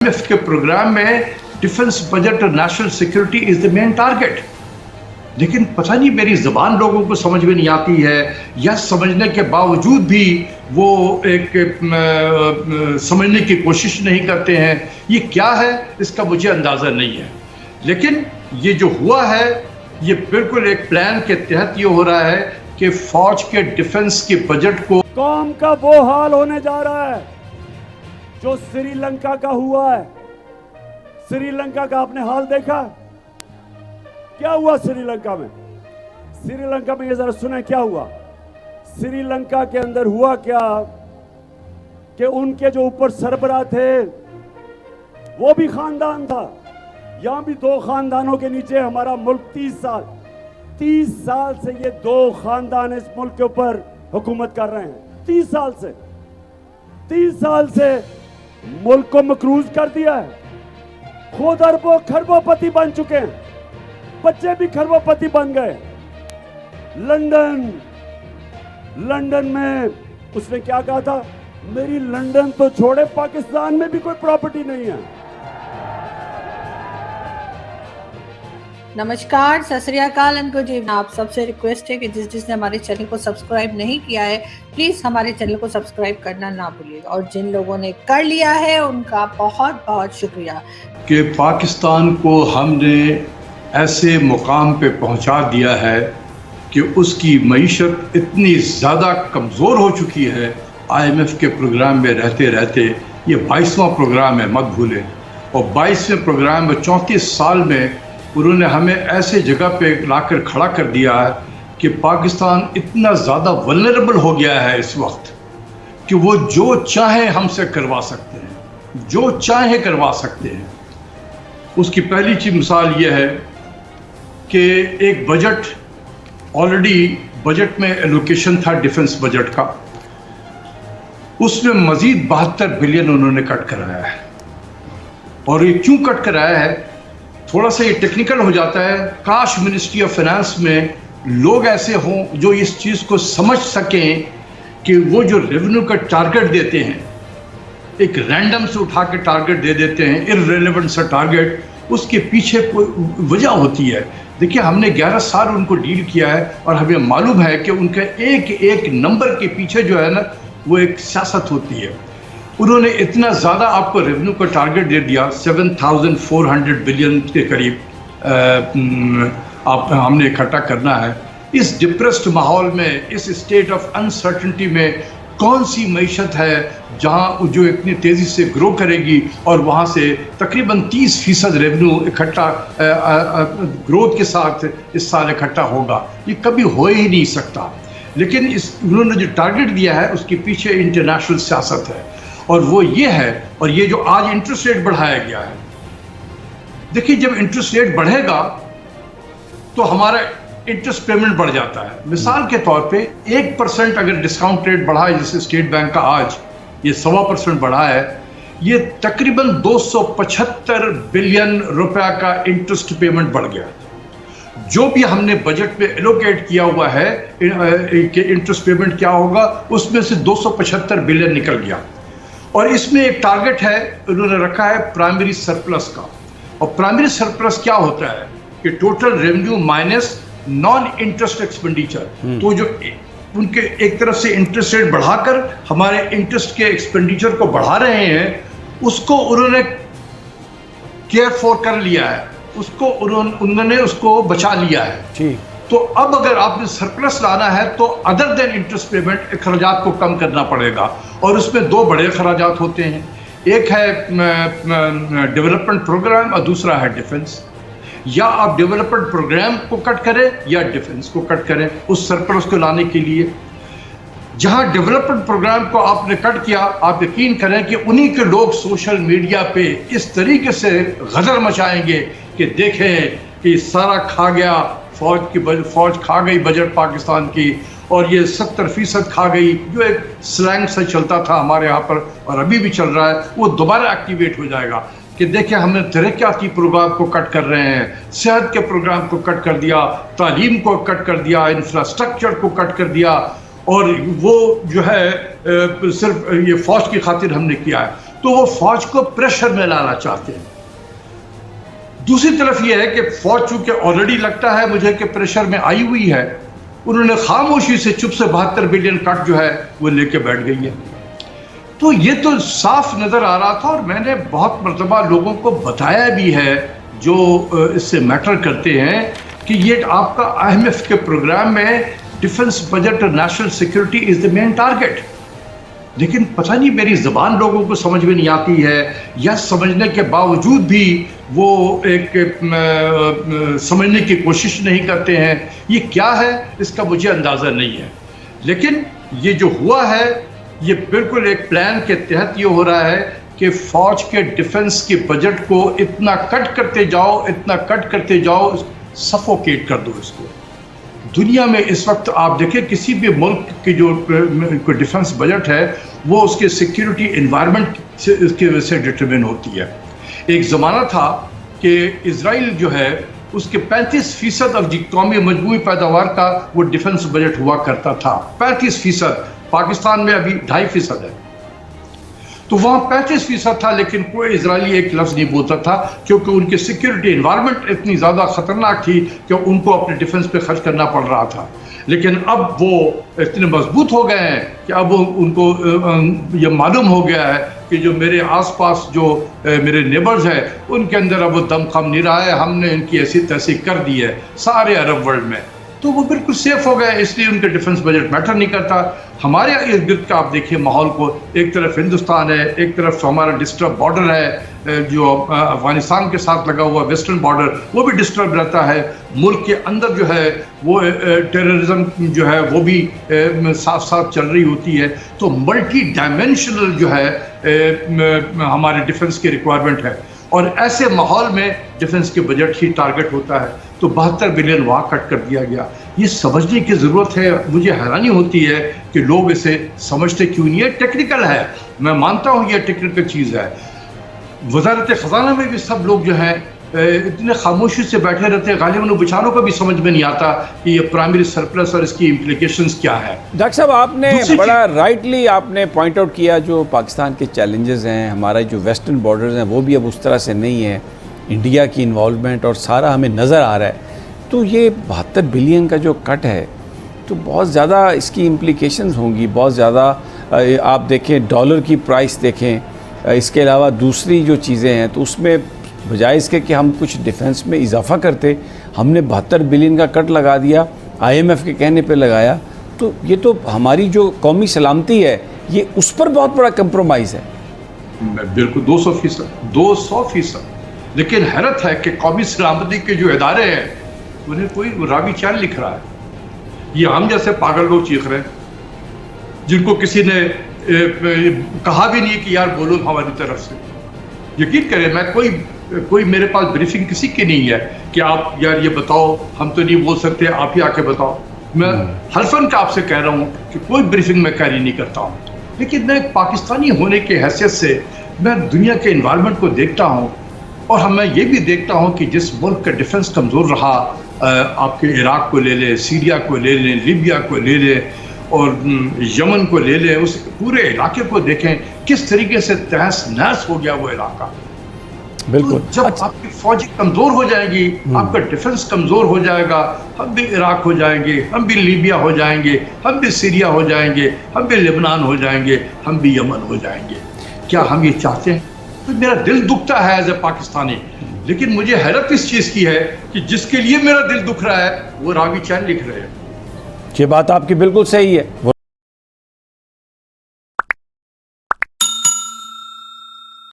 IMF کے program میں defence budget اور national security is the main target, لیکن پتہ نہیں میری زبان لوگوں کو سمجھ میں نہیں آتی ہے، یا سمجھنے کے باوجود بھی وہ ایک سمجھنے کی کوشش نہیں کرتے ہیں۔ یہ کیا ہے اس کا مجھے اندازہ نہیں ہے، لیکن یہ جو ہوا ہے یہ بالکل ایک پلان کے تحت یہ ہو رہا ہے کہ فوج کے ڈیفنس کے بجٹ کو قوم کا وہ حال ہونے جا رہا ہے جو سری لنکا کا ہوا ہے۔ سری لنکا کا آپ نے حال دیکھا؟ کیا ہوا سری لنکا میں؟ سری لنکا میں یہ ذرا سنیں کیا ہوا۔ سری لنکا کے اندر ہوا کیا کہ ان کے جو اوپر سربراہ تھے وہ بھی خاندان تھا، یہاں بھی دو خاندانوں کے نیچے ہمارا ملک 30 سال سے یہ دو خاندان اس ملک کے اوپر حکومت کر رہے ہیں۔ 30 سال سے ملک کو مقروض کر دیا ہے، خود اربوں کھربوں پتی بن چکے ہیں، بچے بھی کھربوں پتی بن گئے۔ لندن میں اس نے کیا کہا تھا؟ میری لندن تو چھوڑے پاکستان میں بھی کوئی پراپرٹی نہیں ہے۔ نمسکار، ست سری اکال اینڈ گڈ ایوننگ۔ آپ سب سے ریکویسٹ ہے کہ جس نے ہمارے چینل کو سبسکرائب نہیں کیا ہے پلیز ہمارے چینل کو سبسکرائب کرنا نہ بھولیے، اور جن لوگوں نے کر لیا ہے ان کا بہت بہت شکریہ۔ کہ پاکستان کو ہم نے ایسے مقام پہ پہنچا دیا ہے کہ اس کی معیشت اتنی زیادہ کمزور ہو چکی ہے، IMF کے پروگرام میں رہتے رہتے، یہ 22واں پروگرام ہے مت بھولیں، اور 22ویں پروگرام میں 34 سال میں انہوں نے ہمیں ایسے جگہ پہ لا کر کھڑا کر دیا ہے کہ پاکستان اتنا زیادہ ولنریبل ہو گیا ہے اس وقت کہ وہ جو چاہیں ہم سے کروا سکتے ہیں، جو چاہیں کروا سکتے ہیں۔ اس کی پہلی چیز مثال یہ ہے کہ ایک بجٹ آلریڈی بجٹ میں ایلوکیشن تھا ڈیفنس بجٹ کا، اس میں مزید 72 بلین انہوں نے کٹ کرایا ہے، اور یہ کیوں کٹ کرایا ہے تھوڑا سا یہ ٹیکنیکل ہو جاتا ہے۔ کاش منسٹری آف فائنانس میں لوگ ایسے ہوں جو اس چیز کو سمجھ سکیں کہ وہ جو ریونیو کا ٹارگٹ دیتے ہیں، ایک رینڈم سے اٹھا کے ٹارگٹ دے دیتے ہیں، ارریلیونٹ سا ٹارگٹ، اس کے پیچھے کوئی وجہ ہوتی ہے۔ دیکھیے ہم نے 11 سال ان کو ڈیل کیا ہے، اور ہمیں معلوم ہے کہ ان کا ایک نمبر کے پیچھے جو ہے نا وہ ایک سیاست ہوتی ہے۔ انہوں نے اتنا زیادہ آپ کو ریونیو کا ٹارگٹ دے دیا، 7400 بلین کے قریب ہم نے اکٹھا کرنا ہے۔ اس ڈپریسڈ ماحول میں، اس اسٹیٹ آف انسرٹنٹی میں کون سی معیشت ہے جہاں جو اتنی تیزی سے گرو کرے گی اور وہاں سے تقریباً 30% ریونیو اکٹھا گروتھ کے ساتھ اس سال اکٹھا ہوگا؟ یہ کبھی ہو ہی نہیں سکتا۔ لیکن انہوں نے جو ٹارگٹ دیا ہے اس کے پیچھے انٹرنیشنل سیاست ہے، اور وہ یہ ہے، اور یہ جو آج انٹرسٹ ریٹ بڑھایا گیا ہے، دیکھیے جب انٹرسٹ ریٹ بڑھے گا تو ہمارا انٹرسٹ پیمنٹ بڑھ جاتا ہے۔ مثال کے طور پہ 1% اگر ڈسکاؤنٹ ریٹ بڑھا ہے، جیسے اسٹیٹ بینک کا آج یہ 1.25% بڑھا ہے، یہ تقریباً 275 بلین روپے کا انٹرسٹ پیمنٹ بڑھ گیا۔ جو بھی ہم نے بجٹ میں ایلوکیٹ کیا ہوا ہے کہ انٹرسٹ پیمنٹ کیا ہوگا، اس میں سے 275 بلین نکل گیا۔ اور اس میں ایک ٹارگٹ ہے انہوں نے رکھا ہے پرائمری سرپلس کا، اور پرائمری سرپلس کیا ہوتا ہے کہ total revenue minus naan interest expenditure. تو جو ان کے ایک طرف سے انٹرسٹ ریٹ بڑھا کر ہمارے انٹرسٹ کے ایکسپینڈیچر کو بڑھا رہے ہیں، اس کو انہوں نے کیئر فور کر لیا ہے، اس کو انہوں نے اس کو بچا لیا ہے۔ تو اب اگر آپ نے سرپلس لانا ہے تو ادر دین انٹرسٹ پیمنٹ اخراجات کو کم کرنا پڑے گا، اور اس میں دو بڑے اخراجات ہوتے ہیں، ایک ہے ڈیولپمنٹ پروگرام اور دوسرا ہے ڈیفنس۔ یا آپ ڈیولپمنٹ پروگرام کو کٹ کریں یا ڈیفنس کو کٹ کریں اس سرپلس کو لانے کے لیے۔ جہاں ڈیولپمنٹ پروگرام کو آپ نے کٹ کیا، آپ یقین کریں کہ انہی کے لوگ سوشل میڈیا پہ اس طریقے سے غدر مچائیں گے کہ دیکھیں کہ سارا کھا گیا، فوج کھا گئی بجٹ پاکستان کی، اور یہ 70% کھا گئی، جو ایک سلینگ سے چلتا تھا ہمارے یہاں پر اور ابھی بھی چل رہا ہے، وہ دوبارہ ایکٹیویٹ ہو جائے گا کہ دیکھیں ہم نے ترقیاتی پروگرام کو کٹ کر رہے ہیں، صحت کے پروگرام کو کٹ کر دیا، تعلیم کو کٹ کر دیا، انفراسٹرکچر کو کٹ کر دیا، اور وہ جو ہے صرف یہ فوج کی خاطر ہم نے کیا ہے۔ तो वो फौज को प्रेशर में लाना चाहते हैं। दूसरी तरफ ये है कि फौज चूंकि ऑलरेडी लगता है मुझे कि प्रेशर में आई हुई है, उन्होंने खामोशी से चुप से 72 बिलियन कट जो है वो लेके बैठ गई है। तो ये तो साफ नजर आ रहा था, और मैंने बहुत मर्तबा लोगों को बताया भी है जो इससे मैटर करते हैं कि ये आपका IMF के प्रोग्राम में डिफेंस बजट और national security is the main target. लेकिन पता नहीं मेरी ज़बान लोगों को समझ में नहीं आती है, या समझने के बावजूद भी वो एक समझने की कोशिश नहीं करते हैं। ये क्या है इसका मुझे अंदाज़ा नहीं है, लेकिन ये जो हुआ है ये बिल्कुल एक प्लान के तहत ये हो रहा है कि फ़ौज के डिफेंस के बजट को इतना कट करते जाओ, इतना कट करते जाओ, सफोकेट कर दो इसको। दुनिया में इस वक्त आप देखें किसी भी मुल्क की जो डिफेंस बजट है वो उसके सिक्योरिटी एनवायरनमेंट से इसकी वजह से डिटरमिन होती है। एक ज़माना था कि इजराइल जो है उसके 35% ऑफ कौमी मजमूई पैदावार का वो डिफेंस बजट हुआ करता था, 35%। पाकिस्तान में अभी 2.5% है, तो वहाँ 35% था, लेकिन कोई इजरायली एक लफ्ज़ नहीं बोलता था, क्योंकि उनकी सिक्योरिटी एनवायरनमेंट इतनी ज़्यादा ख़तरनाक थी कि उनको अपने डिफेंस पे खर्च करना पड़ रहा था। लेकिन अब वो इतने मजबूत हो गए हैं कि अब उनको ये मालूम हो गया है कि जो मेरे आसपास जो मेरे नेबर्स हैं उनके अंदर अब वो दम खम नहीं रहा है, हमने इनकी ऐसी तैसी कर दी है सारे अरब वर्ल्ड में, तो वो बिल्कुल सेफ हो गए, इसलिए उनके डिफेंस बजट मैटर नहीं करता। हमारे इर्द गिर्द का आप देखिए माहौल को, एक तरफ हिंदुस्तान है, एक तरफ हमारा डिस्टर्ब बॉर्डर है जो अफगानिस्तान के साथ लगा हुआ वेस्टर्न बॉर्डर, वो भी डिस्टर्ब रहता है। मुल्क के अंदर जो है वो टेररिज्म जो है वो भी साथ साथ चल रही होती है। तो मल्टी डायमेंशनल जो है हमारे डिफेंस की रिक्वायरमेंट है, और ऐसे माहौल में डिफेंस के बजट ही टारगेट होता है। तो 72 बिलियन वहाँ कट कर दिया गया। ये समझने की ज़रूरत है। मुझे हैरानी होती है कि लोग इसे समझते क्यों नहीं है। टेक्निकल है, मैं मानता हूँ ये टेक्निकल चीज़ है। वज़ारत ख़ज़ाना में भी सब लोग जो हैं इतने खामोशी से बैठे रहते हैं, गालिबन बेचारों को भी समझ में नहीं आता कि ये प्राइमरी सरप्लस और इसकी इम्प्लीकेशंस क्या है। डॉक्टर साहब, आपने बड़ा राइटली आपने पॉइंट आउट किया जो पाकिस्तान के चैलेंजेस हैं, हमारा जो वेस्टर्न बॉर्डर्स हैं वो भी अब उस तरह से नहीं है, इंडिया की इन्वॉल्वमेंट और सारा हमें नज़र आ रहा है। तो ये 72 बिलियन का जो कट है तो बहुत ज़्यादा इसकी इम्प्लीकेशंस होंगी, बहुत ज़्यादा। आप देखें डॉलर की प्राइस देखें, इसके अलावा दूसरी जो चीज़ें हैं, तो उसमें बजाय इसके कि हम कुछ डिफेंस में इजाफा करते, हमने 72 बिलियन का कट लगा दिया, IMF के कहने पे लगाया। तो ये तो हमारी जो कौमी सलामती है ये उस पर बहुत बड़ा कंप्रोमाइज़ है। बिल्कुल 200%। लेकिन हैरत है कि कौमी सलामती के जो इदारे हैं उन्हें कोई रावी चाल लिख रहा है। ये हम जैसे पागल लोग चीख रहे हैं जिनको किसी ने कहा भी नहीं कि यार बोलो हमारी तरफ से। यकीन करें, मैं कोई मेरे पास ब्रीफिंग किसी की नहीं है कि आप यार ये बताओ, हम तो नहीं बोल सकते, आप ही आके बताओ। मैं हल्फन का आपसे कह रहा हूँ कि कोई ब्रीफिंग मैं कैरी नहीं करता हूँ, लेकिन मैं एक पाकिस्तानी होने के हैसियत से मैं दुनिया के इन्वायरमेंट को देखता हूँ, और मैं ये भी देखता हूँ कि जिस मुल्क का डिफेंस कमज़ोर रहा, आपके इराक को ले लें, सीरिया को ले लें, लीबिया को ले लें और यमन को ले लें, उस पूरे इलाके को देखें किस तरीके से तहस नहस हो गया वो इलाका। बिल्कुल। तो जब आपकी फौज कमज़ोर हो जाएगी, आपका डिफेंस कमज़ोर हो जाएगा, हम भी इराक हो जाएंगे, हम भी लीबिया हो जाएंगे, हम भी सीरिया हो जाएंगे, हम भी लेबनान हो जाएंगे, हम भी यमन हो जाएंगे। क्या हम ये चाहते हैं? तो मेरा दिल दुखता है एज ए पाकिस्तानी, लेकिन मुझे हैरत इस चीज़ की है कि जिसके लिए मेरा दिल दुख रहा है वो रावी चाल लिख रहे हैं। ये बात आपकी बिल्कुल सही है।